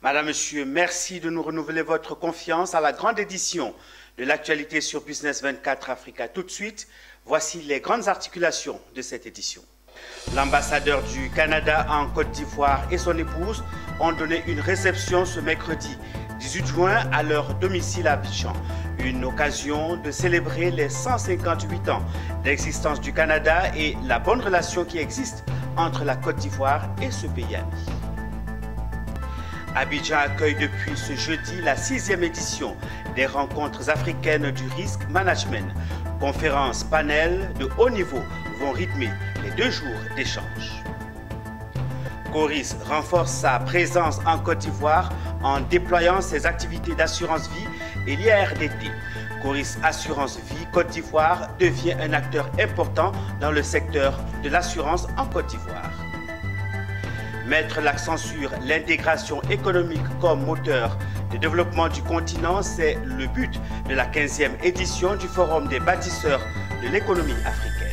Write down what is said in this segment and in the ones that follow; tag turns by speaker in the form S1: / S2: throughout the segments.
S1: Madame, Monsieur, merci de nous renouveler votre confiance à la grande édition de l'actualité sur Business 24 Africa. Tout de suite, voici les grandes articulations de cette édition. L'ambassadeur du Canada en Côte d'Ivoire et son épouse ont donné une réception ce mercredi 18 juin à leur domicile à Abidjan. Une occasion de célébrer les 158 ans d'existence du Canada et la bonne relation qui existe entre la Côte d'Ivoire et ce pays ami. Abidjan accueille depuis ce jeudi la 6e édition des rencontres africaines du Risk Management. Conférences, panels de haut niveau vont rythmer les 2 jours d'échange. Coris renforce sa présence en Côte d'Ivoire en déployant ses activités d'assurance vie et l'IRDT. Coris Assurance Vie Côte d'Ivoire devient un acteur important dans le secteur de l'assurance en Côte d'Ivoire. Mettre l'accent sur l'intégration économique comme moteur de développement du continent, c'est le but de la 15e édition du Forum des bâtisseurs de l'économie africaine.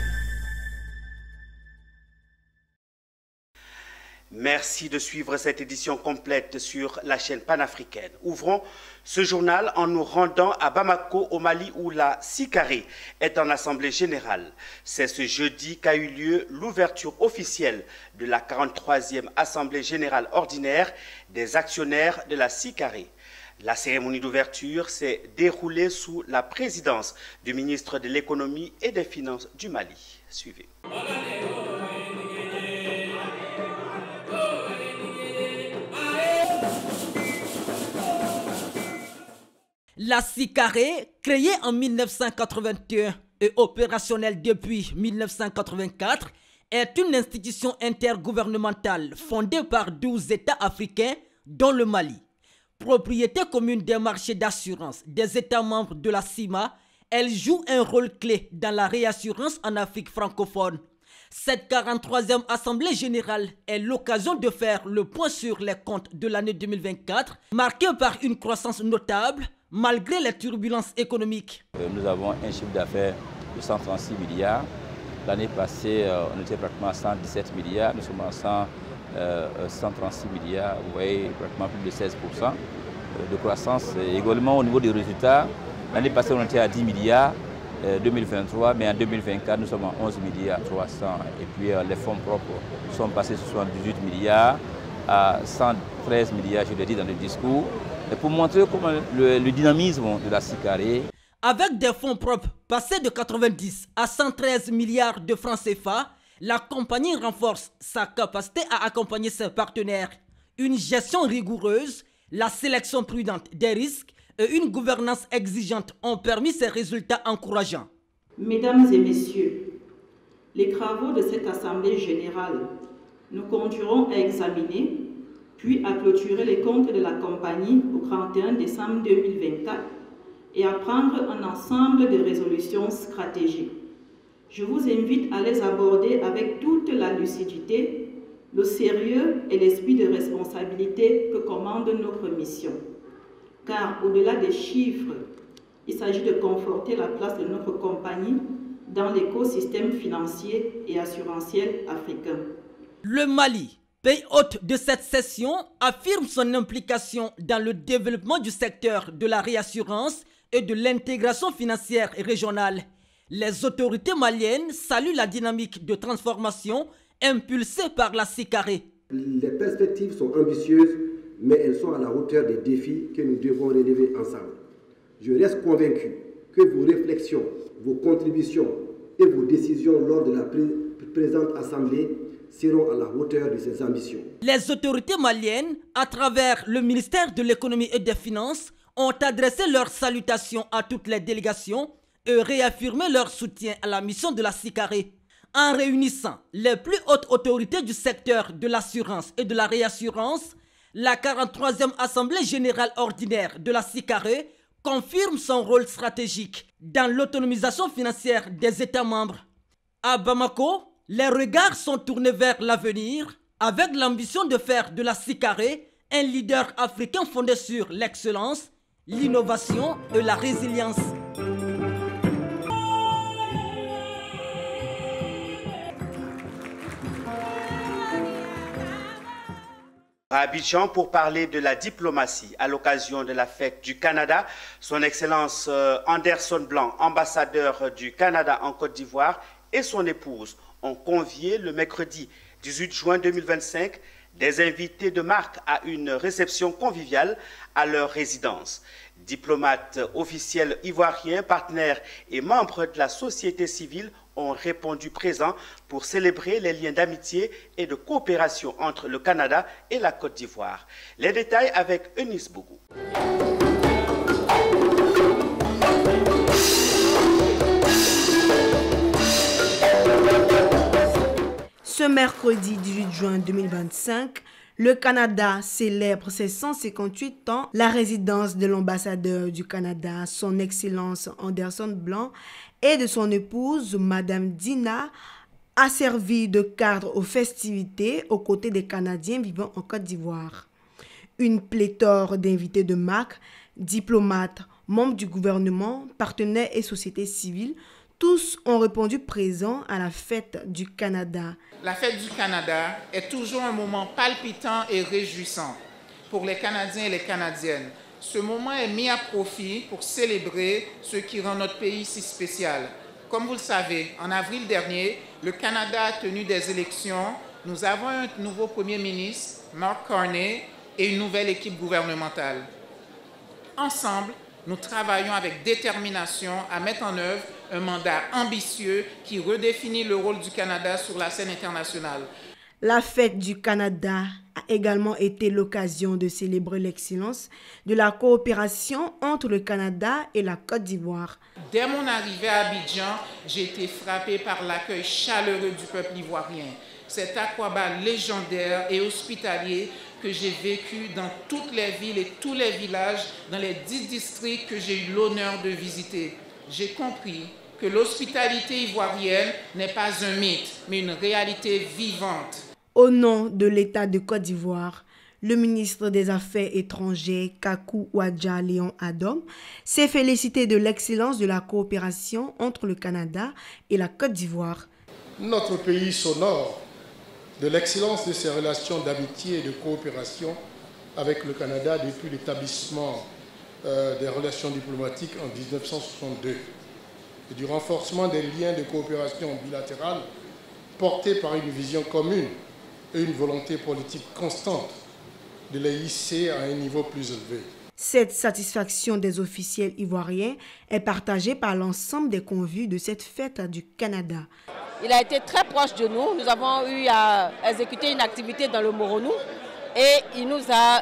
S1: Merci de suivre cette édition complète sur la chaîne panafricaine. Ouvrons ce journal en nous rendant à Bamako, au Mali, où la SICARE est en assemblée générale. C'est ce jeudi qu'a eu lieu l'ouverture officielle de la 43e assemblée générale ordinaire des actionnaires de la SICARE. La cérémonie d'ouverture s'est déroulée sous la présidence du ministre de l'économie et des finances du Mali. Suivez.
S2: La SICARE, créée en 1981 et opérationnelle depuis 1984, est une institution intergouvernementale fondée par 12 États africains, dont le Mali. Propriété commune des marchés d'assurance des États membres de la CIMA, elle joue un rôle clé dans la réassurance en Afrique francophone. Cette 43e Assemblée générale est l'occasion de faire le point sur les comptes de l'année 2024, marquée par une croissance notable, malgré les turbulences économiques.
S3: Nous avons un chiffre d'affaires de 136 milliards. L'année passée, on était pratiquement à 117 milliards. Nous sommes à 136 milliards. Vous voyez, pratiquement plus de 16% de croissance. Et également, au niveau des résultats, l'année passée, on était à 10 milliards 2023, mais en 2024, nous sommes à 11 milliards 300. Et puis, les fonds propres sont passés de 78 milliards à 113 milliards, je l'ai dit dans le discours. Et pour montrer comment le dynamisme de la SICARE.
S2: Avec des fonds propres passés de 90 à 113 milliards de francs CFA, la compagnie renforce sa capacité à accompagner ses partenaires. Une gestion rigoureuse, la sélection prudente des risques et une gouvernance exigeante ont permis ces résultats encourageants.
S4: Mesdames et messieurs, les travaux de cette Assemblée générale, nous continuerons à examiner puis à clôturer les comptes de la compagnie au 31 décembre 2024 et à prendre un ensemble de résolutions stratégiques. Je vous invite à les aborder avec toute la lucidité, le sérieux et l'esprit de responsabilité que commande notre mission. Car au-delà des chiffres, il s'agit de conforter la place de notre compagnie dans l'écosystème financier et assurantiel africain.
S2: Le Mali, pays hôte de cette session, affirme son implication dans le développement du secteur de la réassurance et de l'intégration financière régionale. Les autorités maliennes saluent la dynamique de transformation impulsée par la SICARE.
S5: Les perspectives sont ambitieuses, mais elles sont à la hauteur des défis que nous devons relever ensemble. Je reste convaincu que vos réflexions, vos contributions et vos décisions lors de la présente Assemblée seront à la hauteur de ces ambitions.
S2: Les autorités maliennes, à travers le ministère de l'économie et des finances, ont adressé leurs salutations à toutes les délégations et réaffirmé leur soutien à la mission de la SICARE. En réunissant les plus hautes autorités du secteur de l'assurance et de la réassurance, la 43e Assemblée générale ordinaire de la SICARE confirme son rôle stratégique dans l'autonomisation financière des États membres. À Bamako, les regards sont tournés vers l'avenir avec l'ambition de faire de la SICARE un leader africain fondé sur l'excellence, l'innovation et la résilience.
S1: À Abidjan, pour parler de la diplomatie à l'occasion de la fête du Canada, son Excellence Anderson Blanc, ambassadeur du Canada en Côte d'Ivoire, et son épouse ont convié le mercredi 18 juin 2025 des invités de marque à une réception conviviale à leur résidence. Diplomates officiels ivoiriens, partenaires et membres de la société civile ont répondu présents pour célébrer les liens d'amitié et de coopération entre le Canada et la Côte d'Ivoire. Les détails avec Eunice Bougou.
S6: Ce mercredi 18 juin 2025, le Canada célèbre ses 158 ans. La résidence de l'ambassadeur du Canada, son Excellence Anderson Blanc, et de son épouse, Madame Dina, a servi de cadre aux festivités aux côtés des Canadiens vivant en Côte d'Ivoire. Une pléthore d'invités de marque, diplomates, membres du gouvernement, partenaires et sociétés civiles, tous ont répondu présents à la fête du Canada.
S7: La fête du Canada est toujours un moment palpitant et réjouissant pour les Canadiens et les Canadiennes. Ce moment est mis à profit pour célébrer ce qui rend notre pays si spécial. Comme vous le savez, en avril dernier, le Canada a tenu des élections. Nous avons un nouveau Premier ministre, Mark Carney, et une nouvelle équipe gouvernementale. Ensemble, nous travaillons avec détermination à mettre en œuvre un mandat ambitieux qui redéfinit le rôle du Canada sur la scène internationale.
S6: La fête du Canada a également été l'occasion de célébrer l'excellence de la coopération entre le Canada et la Côte d'Ivoire.
S7: Dès mon arrivée à Abidjan, j'ai été frappée par l'accueil chaleureux du peuple ivoirien. Cet aquabat légendaire et hospitalier que j'ai vécu dans toutes les villes et tous les villages, dans les 10 districts que j'ai eu l'honneur de visiter. J'ai compris que l'hospitalité ivoirienne n'est pas un mythe, mais une réalité vivante.
S6: Au nom de l'État de Côte d'Ivoire, le ministre des Affaires étrangères, Kakou Ouadja Léon Adom, s'est félicité de l'excellence de la coopération entre le Canada et la Côte d'Ivoire.
S8: Notre pays s'honore de l'excellence de ses relations d'amitié et de coopération avec le Canada depuis l'établissement des relations diplomatiques en 1962 et du renforcement des liens de coopération bilatérale portés par une vision commune et une volonté politique constante de les hisser à un niveau plus élevé.
S6: Cette satisfaction des officiels ivoiriens est partagée par l'ensemble des convives de cette fête du Canada.
S9: Il a été très proche de nous. Nous avons eu à exécuter une activité dans le Moronou et il nous a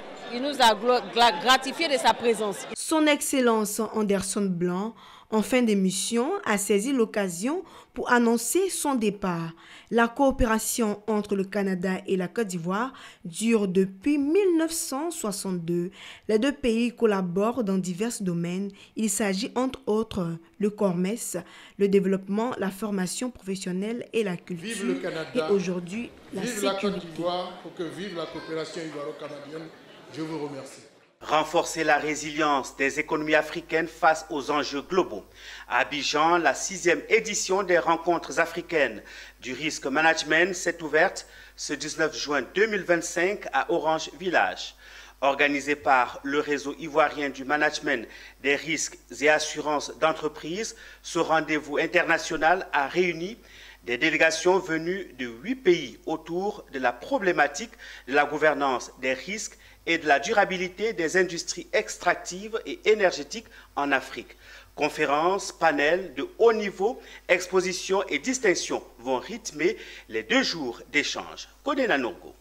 S9: gratifié de sa présence.
S6: Son Excellence Anderson Blanc, en fin d'émission, a saisi l'occasion pour annoncer son départ. La coopération entre le Canada et la Côte d'Ivoire dure depuis 1962. Les deux pays collaborent dans divers domaines. Il s'agit entre autres le commerce, le développement, la formation professionnelle et la culture.
S8: Vive le Canada,
S6: et aujourd'hui la
S8: vive
S6: sécurité.
S8: la Côte d'Ivoire, pour que vive la coopération ivoiro-canadienne. Je vous remercie.
S1: Renforcer la résilience des économies africaines face aux enjeux globaux. À Abidjan, la 6e édition des rencontres africaines du risque management s'est ouverte ce 19 juin 2025 à Orange Village. Organisé par le réseau ivoirien du management des risques et assurances d'entreprise, ce rendez-vous international a réuni des délégations venues de 8 pays autour de la problématique de la gouvernance des risques et de la durabilité des industries extractives et énergétiques en Afrique. Conférences, panels de haut niveau, expositions et distinctions vont rythmer les 2 jours d'échange. Kodena Nongo.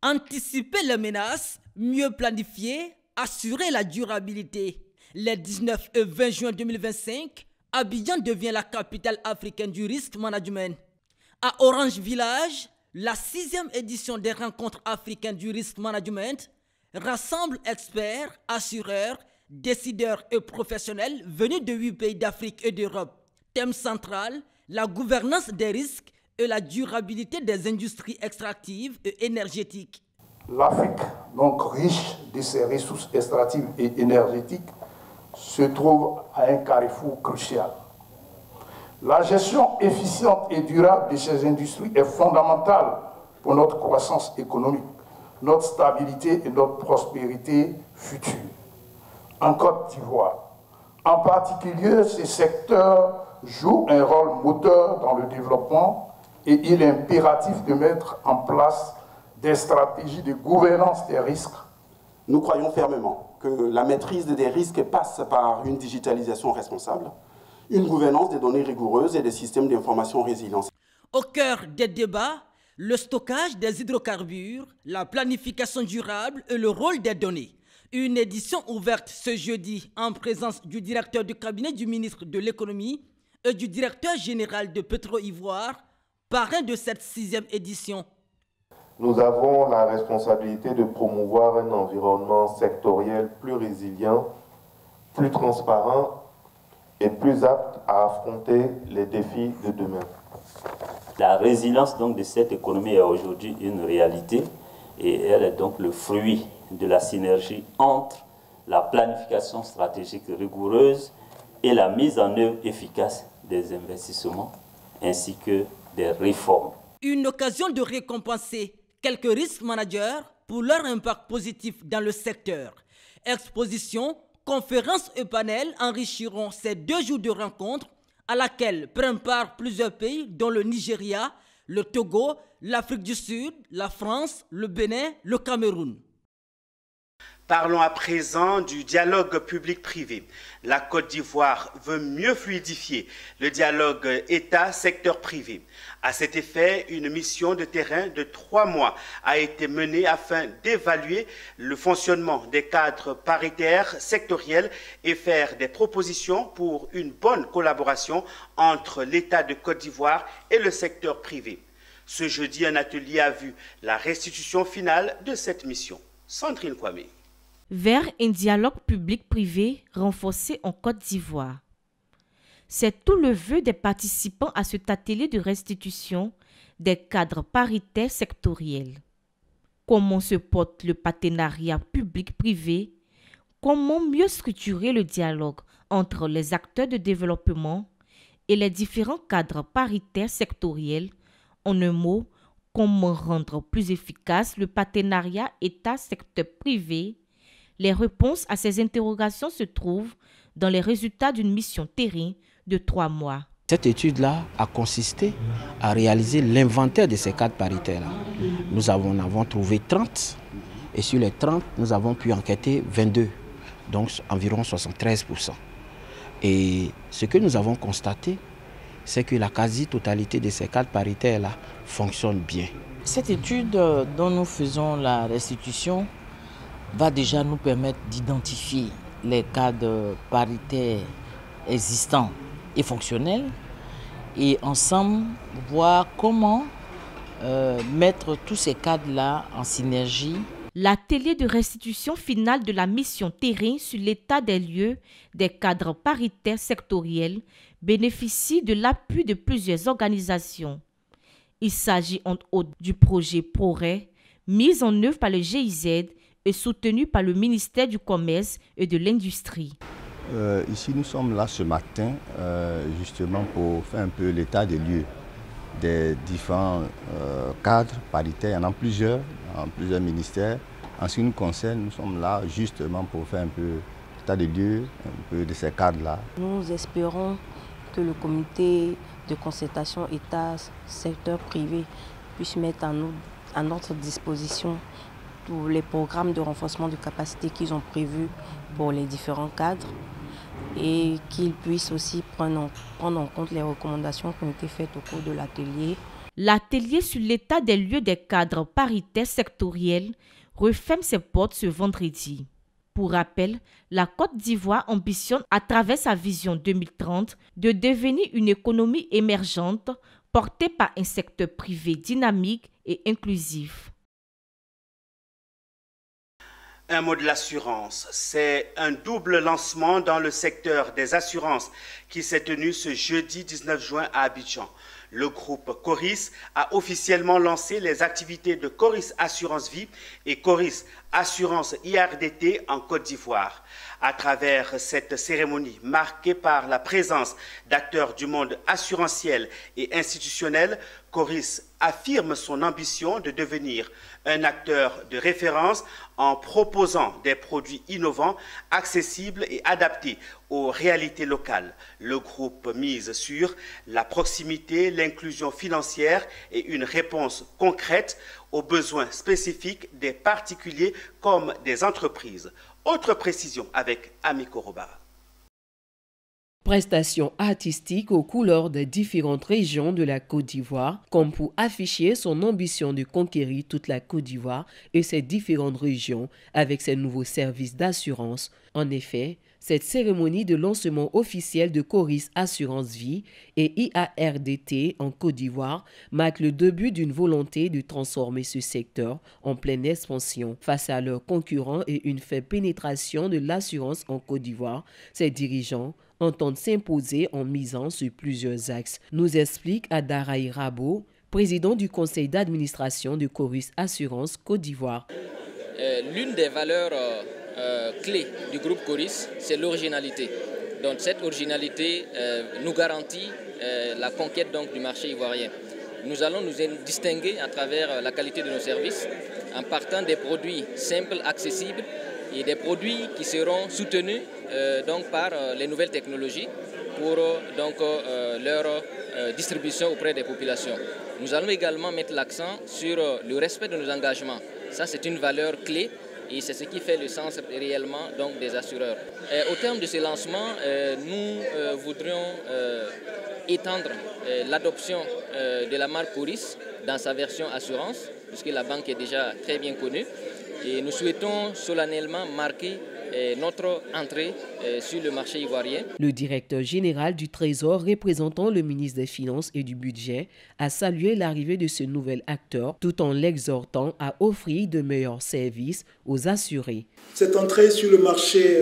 S2: Anticiper les menaces, mieux planifier, assurer la durabilité. Les 19 et 20 juin 2025, Abidjan devient la capitale africaine du risque management. À Orange Village, la 6e édition des rencontres africaines du risque management rassemble experts, assureurs, décideurs et professionnels venus de 8 pays d'Afrique et d'Europe. Thème central, la gouvernance des risques et la durabilité des industries extractives et énergétiques.
S10: L'Afrique, donc riche de ses ressources extractives et énergétiques, se trouve à un carrefour crucial. La gestion efficiente et durable de ces industries est fondamentale pour notre croissance économique, notre stabilité et notre prospérité future. En Côte d'Ivoire, en particulier, ces secteurs jouent un rôle moteur dans le développement et il est impératif de mettre en place des stratégies de gouvernance des risques.
S11: Nous croyons fermement que la maîtrise des risques passe par une digitalisation responsable, une gouvernance des données rigoureuses et des systèmes d'information résilients.
S2: Au cœur des débats, le stockage des hydrocarbures, la planification durable et le rôle des données. Une édition ouverte ce jeudi en présence du directeur du cabinet du ministre de l'économie et du directeur général de Petro-Ivoire, parrain de cette 6e édition.
S12: Nous avons la responsabilité de promouvoir un environnement sectoriel plus résilient, plus transparent et plus apte à affronter les défis de demain.
S13: La résilience donc de cette économie est aujourd'hui une réalité et elle est donc le fruit de la synergie entre la planification stratégique rigoureuse et la mise en œuvre efficace des investissements ainsi que des réformes.
S2: Une occasion de récompenser quelques risk managers pour leur impact positif dans le secteur. Expositions, conférences et panels enrichiront ces 2 jours de rencontres à laquelle prennent part plusieurs pays dont le Nigeria, le Togo, l'Afrique du Sud, la France, le Bénin, le Cameroun.
S1: Parlons à présent du dialogue public-privé. La Côte d'Ivoire veut mieux fluidifier le dialogue État-secteur privé. À cet effet, une mission de terrain de 3 mois a été menée afin d'évaluer le fonctionnement des cadres paritaires sectoriels et faire des propositions pour une bonne collaboration entre l'État de Côte d'Ivoire et le secteur privé. Ce jeudi, un atelier a vu la restitution finale de cette mission. Sandrine Kwame.
S14: Vers un dialogue public-privé renforcé en Côte d'Ivoire. C'est tout le vœu des participants à cet atelier de restitution des cadres paritaires sectoriels. Comment se porte le partenariat public-privé? Comment mieux structurer le dialogue entre les acteurs de développement et les différents cadres paritaires sectoriels? En un mot, comment rendre plus efficace le partenariat État-secteur privé? Les réponses à ces interrogations se trouvent dans les résultats d'une mission terrain de 3 mois.
S15: Cette étude-là a consisté à réaliser l'inventaire de ces cadres paritaires-là. Nous en avons trouvé 30 et sur les 30, nous avons pu enquêter 22, donc environ 73%. Et ce que nous avons constaté, c'est que la quasi-totalité de ces cadres paritaires-là fonctionne bien.
S16: Cette étude dont nous faisons la restitution va déjà nous permettre d'identifier les cadres paritaires existants et fonctionnels et ensemble voir comment mettre tous ces cadres-là en synergie.
S14: L'atelier de restitution finale de la mission terrain sur l'état des lieux des cadres paritaires sectoriels bénéficie de l'appui de plusieurs organisations. Il s'agit entre autres du projet PRORES, mis en œuvre par le GIZ et soutenu par le ministère du Commerce et de l'Industrie.
S17: Ici, nous sommes là ce matin justement pour faire un peu l'état des lieux des différents cadres paritaires. Il y en a plusieurs, dans plusieurs ministères. En ce qui nous concerne, nous sommes là justement pour faire un peu l'état des lieux, un peu de ces cadres-là.
S18: Nous espérons que le comité de concertation État-secteur privé puisse mettre à notre disposition tous les programmes de renforcement de capacité qu'ils ont prévus pour les différents cadres et qu'ils puissent aussi prendre en compte les recommandations qui ont été faites au cours de l'atelier.
S14: L'atelier sur l'état des lieux des cadres paritaires sectoriels referme ses portes ce vendredi. Pour rappel, la Côte d'Ivoire ambitionne à travers sa vision 2030 de devenir une économie émergente portée par un secteur privé dynamique et inclusif.
S1: Un mot de l'assurance, c'est un double lancement dans le secteur des assurances qui s'est tenu ce jeudi 19 juin à Abidjan. Le groupe Coris a officiellement lancé les activités de Coris Assurance Vie et Coris Assurance IRDT en Côte d'Ivoire. À travers cette cérémonie marquée par la présence d'acteurs du monde assurantiel et institutionnel, Coris affirme son ambition de devenir un acteur de référence en proposant des produits innovants, accessibles et adaptés aux réalités locales. Le groupe mise sur la proximité, l'inclusion financière et une réponse concrète aux besoins spécifiques des particuliers comme des entreprises. Autre précision avec Ami Koroba.
S19: Prestations artistiques aux couleurs des différentes régions de la Côte d'Ivoire, comme pour afficher son ambition de conquérir toute la Côte d'Ivoire et ses différentes régions avec ses nouveaux services d'assurance. En effet, cette cérémonie de lancement officiel de Coris Assurance Vie et IARDT en Côte d'Ivoire marque le début d'une volonté de transformer ce secteur en pleine expansion. Face à leurs concurrents et une faible pénétration de l'assurance en Côte d'Ivoire, ses dirigeants entendent s'imposer en misant sur plusieurs axes, nous explique Adaraï Rabo, président du conseil d'administration de Coris Assurance Côte d'Ivoire.
S20: L'une des valeurs clés du groupe Coris, c'est l'originalité. Donc cette originalité nous garantit la conquête donc, du marché ivoirien. Nous allons nous distinguer à travers la qualité de nos services en partant des produits simples, accessibles et des produits qui seront soutenus donc, par les nouvelles technologies pour leur distribution auprès des populations. Nous allons également mettre l'accent sur le respect de nos engagements. Ça, c'est une valeur clé et c'est ce qui fait le sens réellement donc, des assureurs. Au terme de ce lancement, nous voudrions étendre l'adoption de la marque Coris dans sa version assurance, puisque la banque est déjà très bien connue. Et nous souhaitons solennellement marquer notre entrée sur le marché ivoirien.
S19: Le directeur général du Trésor représentant le ministre des Finances et du Budget a salué l'arrivée de ce nouvel acteur tout en l'exhortant à offrir de meilleurs services aux assurés.
S21: Cette entrée sur le marché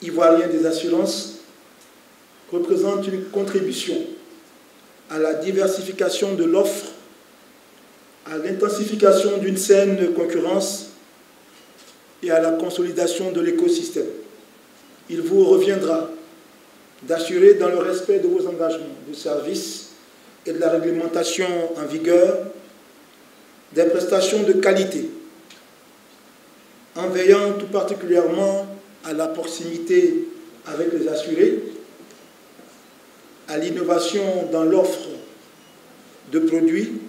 S21: ivoirien des assurances représente une contribution à la diversification de l'offre, à l'intensification d'une saine concurrence et à la consolidation de l'écosystème. Il vous reviendra d'assurer dans le respect de vos engagements de service et de la réglementation en vigueur des prestations de qualité, en veillant tout particulièrement à la proximité avec les assurés, à l'innovation dans l'offre de produits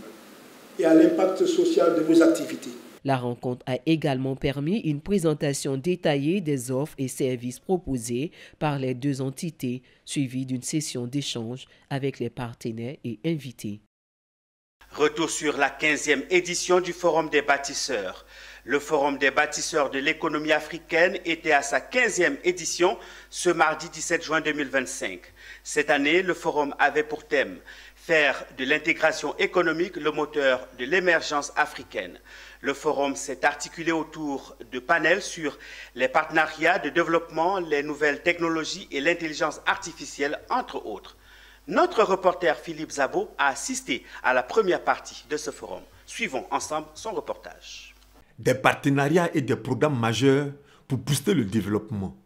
S21: et à l'impact social de vos activités.
S19: La rencontre a également permis une présentation détaillée des offres et services proposés par les deux entités, suivie d'une session d'échange avec les partenaires et invités.
S1: Retour sur la 15e édition du Forum des bâtisseurs. Le Forum des bâtisseurs de l'économie africaine était à sa 15e édition ce mardi 17 juin 2025. Cette année, le Forum avait pour thème « Faire de l'intégration économique le moteur de l'émergence africaine ». Le forum s'est articulé autour de panels sur les partenariats de développement, les nouvelles technologies et l'intelligence artificielle, entre autres. Notre reporter Philippe Zabo a assisté à la première partie de ce forum. Suivons ensemble son reportage.
S22: Des partenariats et des programmes majeurs pour booster le développement,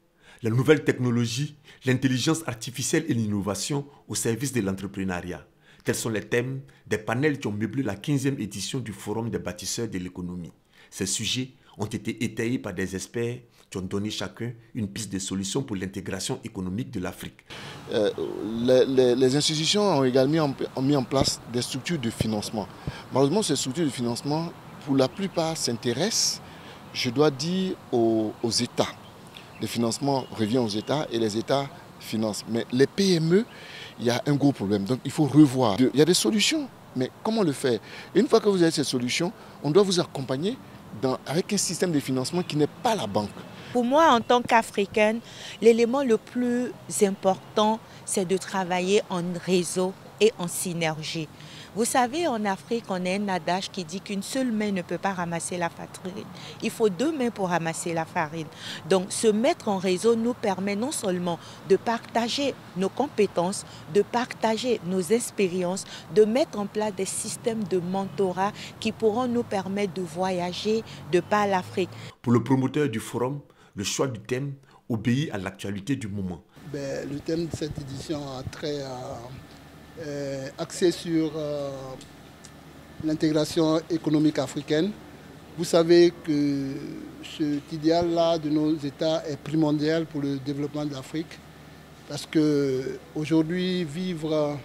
S22: les nouvelles technologies, l'intelligence artificielle et l'innovation au service de l'entrepreneuriat. Tels sont les thèmes des panels qui ont meublé la 15e édition du Forum des bâtisseurs de l'économie. Ces sujets ont été étayés par des experts qui ont donné chacun une piste de solution pour l'intégration économique de l'Afrique.
S23: Les institutions ont également mis en place des structures de financement. Malheureusement, ces structures de financement, pour la plupart, s'intéressent, je dois dire, aux États. Le financement revient aux États et les États financent. Mais les PME, il y a un gros problème, donc il faut revoir. Il y a des solutions, mais comment le faire? Une fois que vous avez ces solutions, on doit vous accompagner avec un système de financement qui n'est pas la banque.
S24: Pour moi, en tant qu'Africaine, l'élément le plus important, c'est de travailler en réseau et en synergie. Vous savez, en Afrique, on a un adage qui dit qu'une seule main ne peut pas ramasser la farine. Il faut deux mains pour ramasser la farine. Donc, se mettre en réseau nous permet non seulement de partager nos compétences, de partager nos expériences, de mettre en place des systèmes de mentorat qui pourront nous permettre de voyager de par l'Afrique.
S22: Pour le promoteur du forum, le choix du thème « obéit à l'actualité du moment.
S8: Le thème de cette édition a trait axé sur l'intégration économique africaine. Vous savez que cet idéal-là de nos États est primordial pour le développement de l'Afrique, parce qu'aujourd'hui, vivre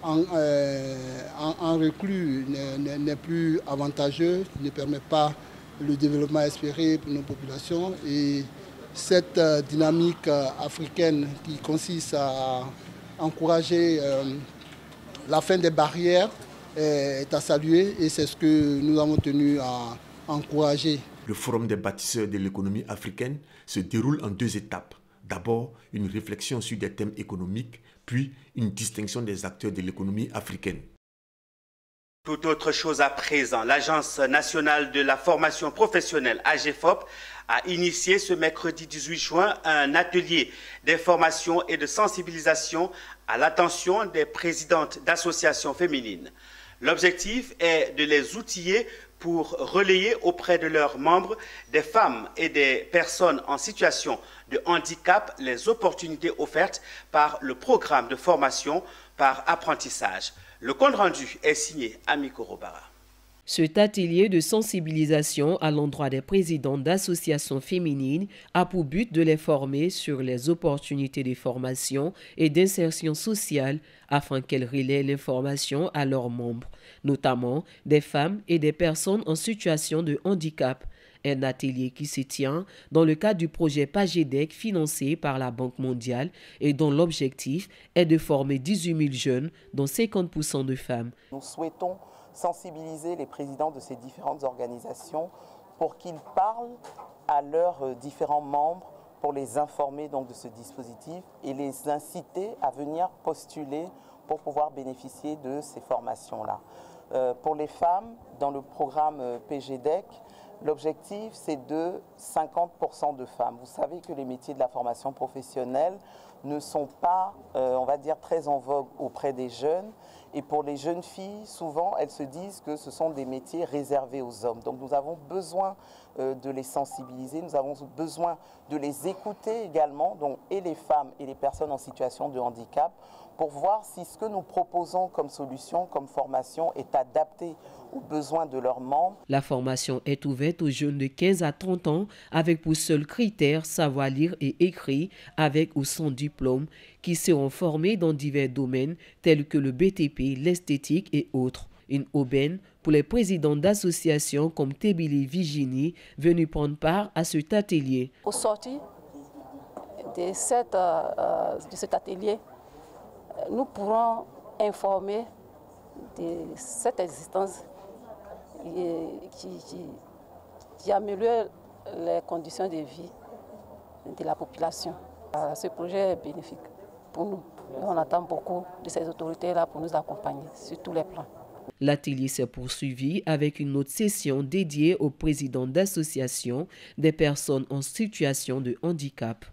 S8: en reclus n'est plus avantageux, ne permet pas le développement espéré pour nos populations. Et cette dynamique africaine qui consiste à encourager la fin des barrières est à saluer, et c'est ce que nous avons tenu à encourager.
S22: Le Forum des bâtisseurs de l'économie africaine se déroule en 2 étapes. D'abord, une réflexion sur des thèmes économiques, puis une distinction des acteurs de l'économie africaine.
S1: Tout autre chose à présent, l'Agence nationale de la formation professionnelle, AGFOP, a initié ce mercredi 18 juin un atelier d'information et de sensibilisation à l'attention des présidentes d'associations féminines. L'objectif est de les outiller pour relayer auprès de leurs membres, des femmes et des personnes en situation de handicap, les opportunités offertes par le programme de formation par apprentissage. Le compte rendu est signé Amiko Robara.
S19: Cet atelier de sensibilisation à l'endroit des présidents d'associations féminines a pour but de les former sur les opportunités de formation et d'insertion sociale afin qu'elles relaient l'information à leurs membres, notamment des femmes et des personnes en situation de handicap. Un atelier qui se tient dans le cadre du projet PAGEDEC financé par la Banque mondiale et dont l'objectif est de former 18 000 jeunes, dont 50% de femmes.
S3: Nous souhaitons sensibiliser les présidents de ces différentes organisations pour qu'ils parlent à leurs différents membres pour les informer donc de ce dispositif et les inciter à venir postuler pour pouvoir bénéficier de ces formations-là. Pour les femmes, dans le programme PGDEC, l'objectif, c'est de 50% de femmes. Vous savez que les métiers de la formation professionnelle ne sont pas, on va dire, très en vogue auprès des jeunes. Et pour les jeunes filles, souvent, elles se disent que ce sont des métiers réservés aux hommes. Donc nous avons besoin de les sensibiliser, nous avons besoin de les écouter également, donc, et les femmes et les personnes en situation de handicap, pour voir si ce que nous proposons comme solution, comme formation, est adapté aux besoins de leurs membres.
S19: La formation est ouverte aux jeunes de 15 à 30 ans avec pour seul critère savoir lire et écrire avec ou sans diplôme, qui seront formés dans divers domaines tels que le BTP, l'esthétique et autres. Une aubaine pour les présidents d'associations comme Tébili Vigini venus prendre part à cet atelier.
S4: Au sortir de cet atelier, nous pourrons informer de cette existence qui améliore les conditions de vie de la population. Ce projet est bénéfique pour nous. On attend beaucoup de ces autorités-là pour nous accompagner sur tous les plans.
S19: L'atelier s'est poursuivi avec une autre session dédiée aux présidents d'associations des personnes en situation de handicap.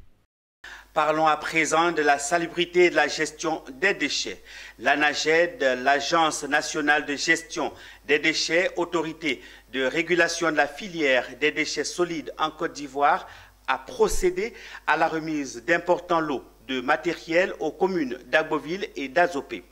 S1: Parlons à présent de la salubrité et de la gestion des déchets. L'ANAGED, l'Agence nationale de gestion des déchets, autorité de régulation de la filière des déchets solides en Côte d'Ivoire, a procédé à la remise d'importants lots de matériel aux communes d'Agboville et d'Azopé.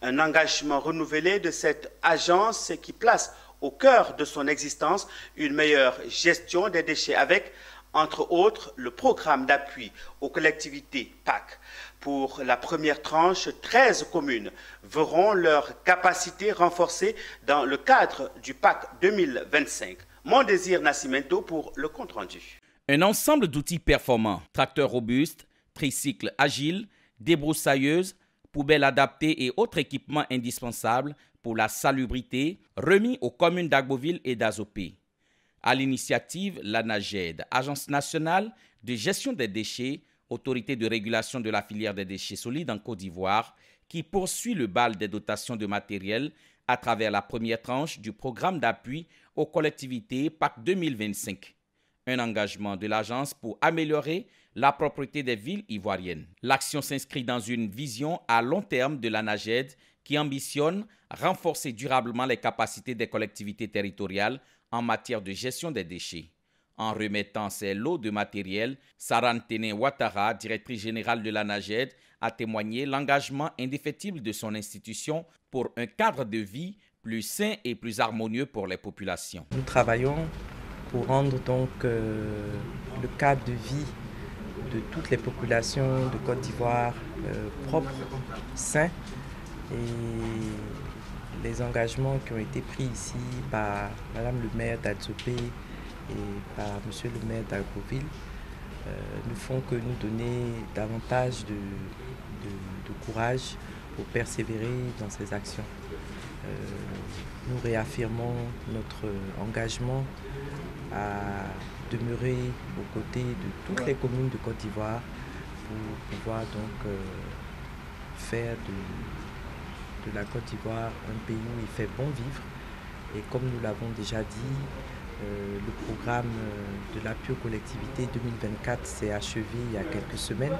S1: Un engagement renouvelé de cette agence qui place au cœur de son existence une meilleure gestion des déchets avec, entre autres, le programme d'appui aux collectivités PAC. Pour la première tranche, 13 communes verront leur capacité renforcée dans le cadre du PAC 2025. Mon désir Nascimento pour le compte-rendu.
S5: Un ensemble d'outils performants, tracteurs robustes, tricycles agiles, débroussailleuses, poubelles adaptées et autres équipements indispensables pour la salubrité remis aux communes d'Agboville et d'Azopé. À l'initiative, l'ANAGED, Agence nationale de gestion des déchets, autorité de régulation de la filière des déchets solides en Côte d'Ivoire, qui poursuit le bal des dotations de matériel à travers la première tranche du programme d'appui aux collectivités PAC 2025. Un engagement de l'agence pour améliorer la propreté des villes ivoiriennes. L'action s'inscrit dans une vision à long terme de l'ANAGED qui ambitionne renforcer durablement les capacités des collectivités territoriales en matière de gestion des déchets. En remettant ses lots de matériel, Sarantene Ouattara, directrice générale de l'ANAGED, a témoigné l'engagement indéfectible de son institution pour un cadre de vie plus sain et plus harmonieux pour les populations.
S6: Nous travaillons pour rendre donc le cadre de vie de toutes les populations de Côte d'Ivoire propre, sain, et les engagements qui ont été pris ici par Madame le maire d'Adzopé et par Monsieur le maire d'Agboville ne font que nous donner davantage de courage pour persévérer dans ces actions. Nous réaffirmons notre engagement à demeurer aux côtés de toutes les communes de Côte d'Ivoire pour pouvoir donc faire de la Côte d'Ivoire un pays où il fait bon vivre. Et comme nous l'avons déjà dit, le programme de l'appui aux collectivités 2024 s'est achevé il y a quelques semaines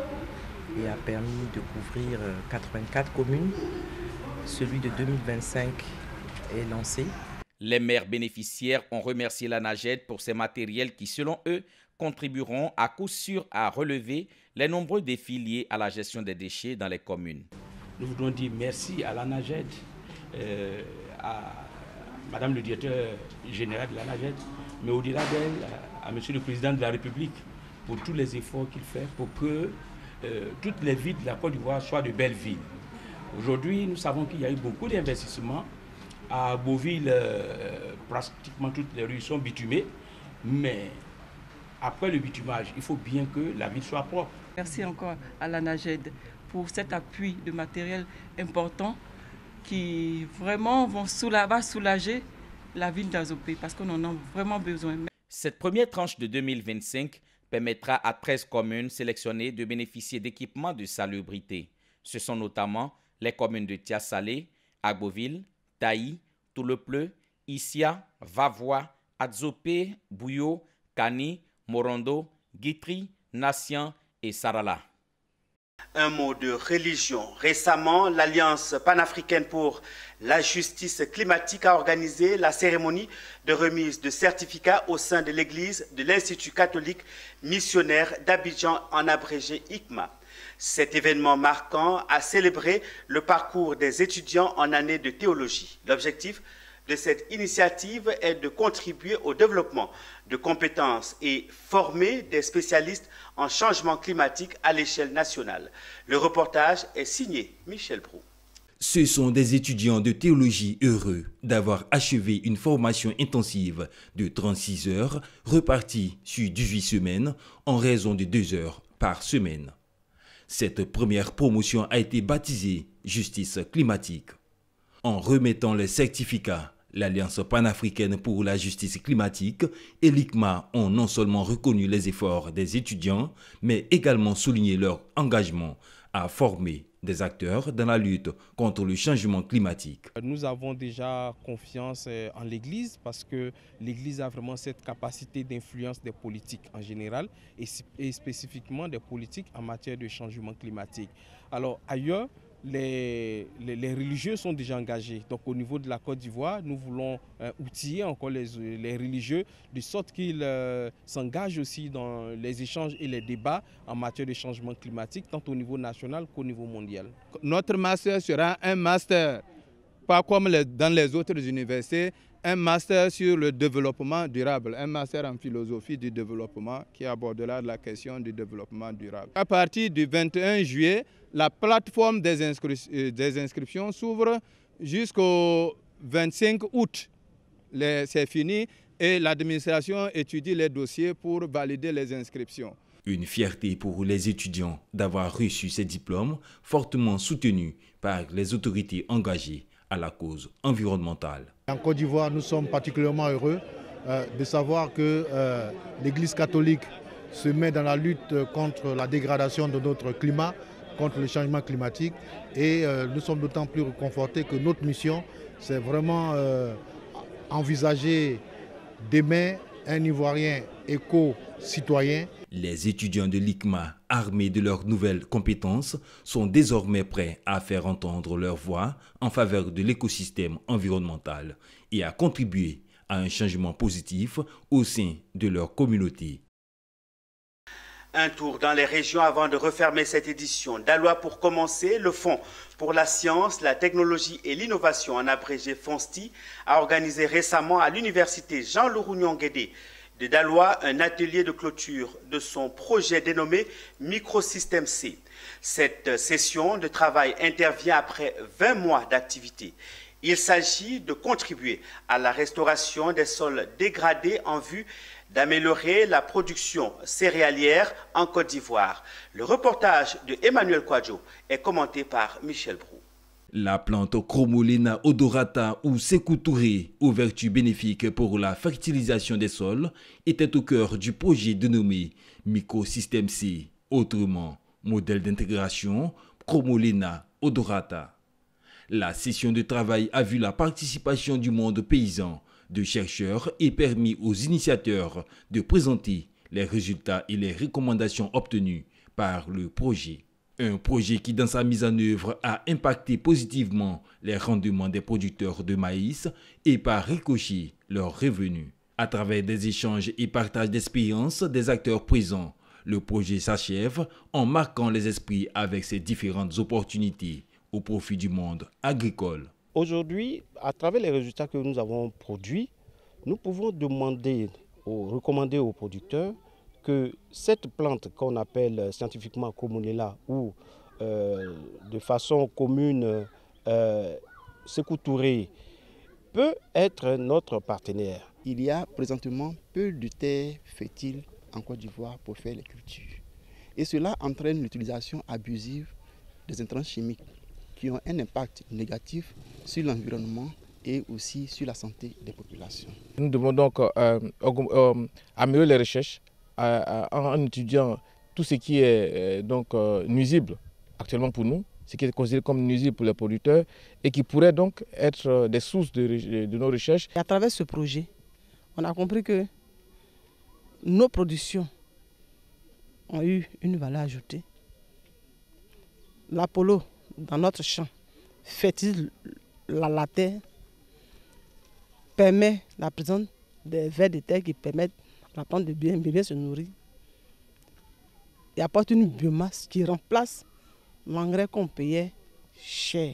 S6: et a permis de couvrir 84 communes. Celui de 2025 est lancé.
S5: Les maires bénéficiaires ont remercié l'ANAGED pour ces matériels qui, selon eux, contribueront à coup sûr à relever les nombreux défis liés à la gestion des déchets dans les communes.
S7: Nous voudrons dire merci à l'ANAGED, à Madame le directeur général de l'ANAGED, mais au-delà d'elle, à Monsieur le Président de la République pour tous les efforts qu'il fait pour que toutes les villes de la Côte d'Ivoire soient de belles villes. Aujourd'hui, nous savons qu'il y a eu beaucoup d'investissements. À Beauville, pratiquement toutes les rues sont bitumées, mais après le bitumage, il faut bien que la ville soit propre.
S9: Merci encore à l'ANAGED pour cet appui de matériel important qui vraiment va soulager la ville d'Adzopé parce qu'on en a vraiment besoin.
S5: Cette première tranche de 2025 permettra à 13 communes sélectionnées de bénéficier d'équipements de salubrité. Ce sont notamment les communes de Tia-Salé, Agboville, Taï, Toulepleu, Issia, Vavois, Adzopé, Bouyo, Kani, Morondo, Guitry, Nassian et Sarala.
S1: Un mot de religion. Récemment, l'Alliance panafricaine pour la justice climatique a organisé la cérémonie de remise de certificats au sein de l'église de l'Institut catholique missionnaire d'Abidjan, en abrégé ICMA. Cet événement marquant a célébré le parcours des étudiants en année de théologie. L'objectif de cette initiative est de contribuer au développement de compétences et former des spécialistes en changement climatique à l'échelle nationale. Le reportage est signé Michel Brou.
S10: Ce sont des étudiants de théologie heureux d'avoir achevé une formation intensive de 36 heures repartie sur 18 semaines en raison de 2 heures par semaine. Cette première promotion a été baptisée Justice climatique. En remettant les certificats, l'Alliance panafricaine pour la justice climatique et l'ICMA ont non seulement reconnu les efforts des étudiants, mais également souligné leur engagement à former des acteurs dans la lutte contre le changement climatique.
S25: Nous avons déjà confiance en l'Église parce que l'Église a vraiment cette capacité d'influence des politiques en général et spécifiquement des politiques en matière de changement climatique. Alors ailleurs, les religieux sont déjà engagés. Donc au niveau de la Côte d'Ivoire, nous voulons outiller encore les religieux de sorte qu'ils s'engagent aussi dans les échanges et les débats en matière de changement climatique, tant au niveau national qu'au niveau mondial.
S26: Notre master sera un master, pas comme dans les autres universités, un master sur le développement durable, un master en philosophie du développement qui abordera la question du développement durable. À partir du 21 juillet, la plateforme des inscriptions s'ouvre jusqu'au 25 août. C'est fini et l'administration étudie les dossiers pour valider les inscriptions.
S10: Une fierté pour les étudiants d'avoir reçu ces diplômes fortement soutenus par les autorités engagées à la cause environnementale.
S27: En Côte d'Ivoire, nous sommes particulièrement heureux de savoir que l'Église catholique se met dans la lutte contre la dégradation de notre climat, contre le changement climatique. Et nous sommes d'autant plus réconfortés que notre mission, c'est vraiment envisager d'aimer un Ivoirien éco-citoyen.
S10: Les étudiants de l'ICMA, armés de leurs nouvelles compétences, sont désormais prêts à faire entendre leur voix en faveur de l'écosystème environnemental et à contribuer à un changement positif au sein de leur communauté.
S1: Un tour dans les régions avant de refermer cette édition. Daloa pour commencer, le Fonds pour la science, la technologie et l'innovation, en abrégé FONSTI, a organisé récemment à l'université Jean-Lourounion-Guédé de Daloa un atelier de clôture de son projet dénommé Microsystème C. Cette session de travail intervient après 20 mois d'activité. Il s'agit de contribuer à la restauration des sols dégradés en vue d'améliorer la production céréalière en Côte d'Ivoire. Le reportage de Emmanuel Kwadjo est commenté par Michel Brou.
S10: La plante Chromolena odorata ou Sékou Touré, aux vertus bénéfiques pour la fertilisation des sols, était au cœur du projet dénommé Microsystème C, autrement modèle d'intégration Chromolena odorata. La session de travail a vu la participation du monde paysan, de chercheurs et permis aux initiateurs de présenter les résultats et les recommandations obtenues par le projet. Un projet qui, dans sa mise en œuvre, a impacté positivement les rendements des producteurs de maïs et par ricochet leurs revenus. À travers des échanges et partages d'expériences des acteurs présents, le projet s'achève en marquant les esprits avec ses différentes opportunités au profit du monde agricole.
S2: Aujourd'hui, à travers les résultats que nous avons produits, nous pouvons recommander aux producteurs que cette plante qu'on appelle scientifiquement Chromolena ou de façon commune Sékou Touré peut être notre partenaire.
S11: Il y a présentement peu de terres fertiles en Côte d'Ivoire pour faire les cultures. Et cela entraîne l'utilisation abusive des intrants chimiques qui ont un impact négatif sur l'environnement et aussi sur la santé des populations.
S25: Nous devons donc améliorer les recherches en étudiant tout ce qui est nuisible actuellement pour nous, ce qui est considéré comme nuisible pour les producteurs et qui pourrait donc être des sources de nos recherches.
S12: Et à travers ce projet, on a compris que nos productions ont eu une valeur ajoutée. L'Apollo dans notre champ fertilise la terre, permet la présence des vers de terre qui permettent à la plante de bien se nourrir et apporte une biomasse qui remplace l'engrais qu'on payait cher.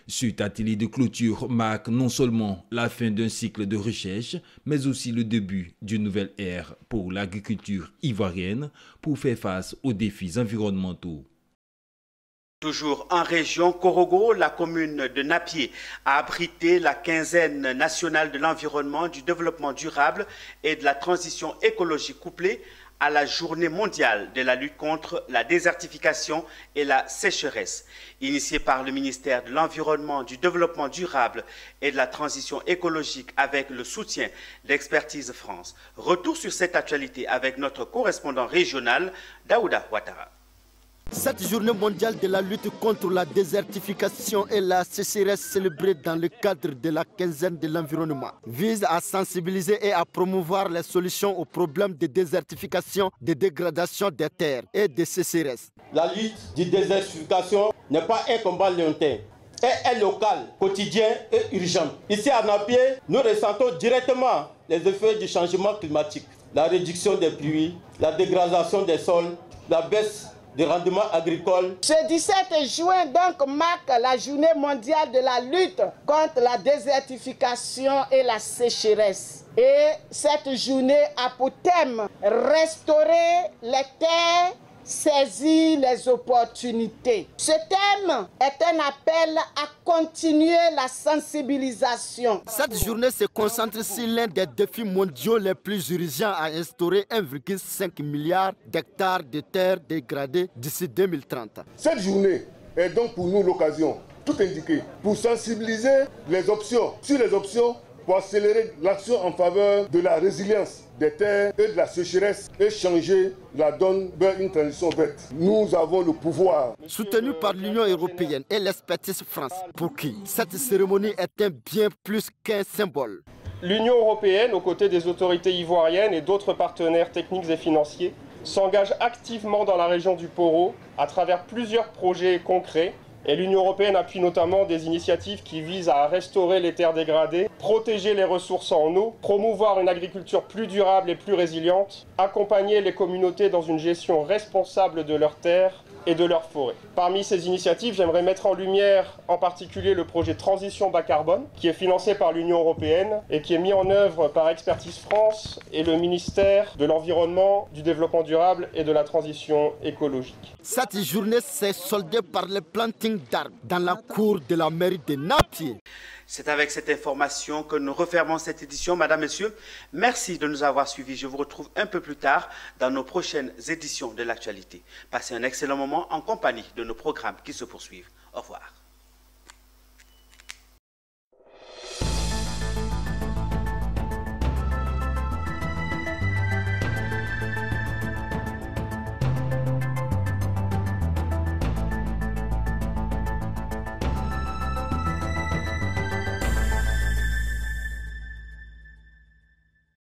S10: Cet atelier de clôture marque non seulement la fin d'un cycle de recherche, mais aussi le début d'une nouvelle ère pour l'agriculture ivoirienne pour faire face aux défis environnementaux.
S1: Toujours en région, Korogo, la commune de Napié a abrité la quinzaine nationale de l'environnement, du développement durable et de la transition écologique couplée à la journée mondiale de la lutte contre la désertification et la sécheresse. Initiée par le ministère de l'Environnement, du Développement durable et de la transition écologique avec le soutien d'Expertise France. Retour sur cette actualité avec notre correspondant régional, Daouda Ouattara.
S13: Cette journée mondiale de la lutte contre la désertification et la sécheresse célébrée dans le cadre de la quinzaine de l'environnement vise à sensibiliser et à promouvoir les solutions aux problèmes de désertification, de dégradation des terres et de sécheresse.
S15: La lutte de désertification n'est pas un combat lointain, est local, quotidien et urgent. Ici à Napié, nous ressentons directement les effets du changement climatique, la réduction des pluies, la dégradation des sols, la baisse des rendements agricoles.
S16: Ce 17 juin donc marque la journée mondiale de la lutte contre la désertification et la sécheresse. Et cette journée a pour thème restaurer les terres, saisir les opportunités. Ce thème est un appel à continuer la sensibilisation.
S13: Cette journée se concentre sur l'un des défis mondiaux les plus urgents à instaurer 1,5 milliard d'hectares de terres dégradées d'ici 2030.
S17: Cette journée est donc pour nous l'occasion, tout indiqué, pour sensibiliser les options, sur les options pour accélérer l'action en faveur de la résilience des terres et de la sécheresse et changer la donne vers une transition verte. Nous avons le pouvoir.
S13: Soutenu par l'Union européenne et l'Expertise France, pour qui cette cérémonie est un bien plus qu'un symbole.
S28: L'Union européenne, aux côtés des autorités ivoiriennes et d'autres partenaires techniques et financiers, s'engage activement dans la région du Poro à travers plusieurs projets concrets Et l'Union européenne appuie notamment des initiatives qui visent à restaurer les terres dégradées, protéger les ressources en eau, promouvoir une agriculture plus durable et plus résiliente, accompagner les communautés dans une gestion responsable de leurs terres et de leurs forêts. Parmi ces initiatives, j'aimerais mettre en lumière en particulier le projet Transition bas carbone, qui est financé par l'Union européenne et qui est mis en œuvre par Expertise France et le ministère de l'Environnement, du Développement durable et de la Transition écologique.
S13: Cette journée s'est soldée par le planting d'arbres dans la cour de la mairie de Napié.
S1: C'est avec cette information que nous refermons cette édition. Madame, Messieurs, merci de nous avoir suivis. Je vous retrouve un peu plus tard dans nos prochaines éditions de l'actualité. Passez un excellent moment en compagnie de nos programmes qui se poursuivent. Au revoir.